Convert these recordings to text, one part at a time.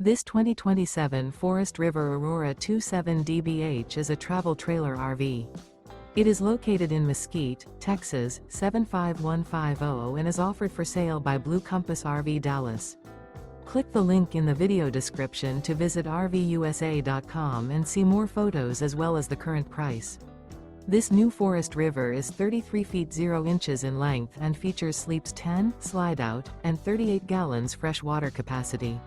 This 2027 Forest River Aurora 27 DBH is a travel trailer RV. It is located in Mesquite, Texas, 75150 and is offered for sale by Blue Compass RV Dallas. Click the link in the video description to visit RVUSA.com and see more photos as well as the current price. This new Forest River is 33 feet 0 inches in length and features sleeps 10, Slideout, and 38 gallons fresh water capacity.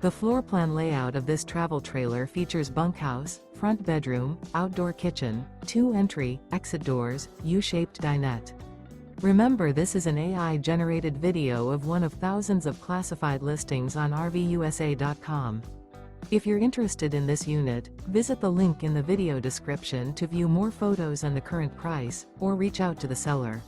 The floor plan layout of this travel trailer features bunkhouse, front bedroom, outdoor kitchen, 2 entry, exit doors, U-shaped dinette. Remember, this is an AI-generated video of one of thousands of classified listings on RVUSA.com. If you're interested in this unit, visit the link in the video description to view more photos and the current price, or reach out to the seller.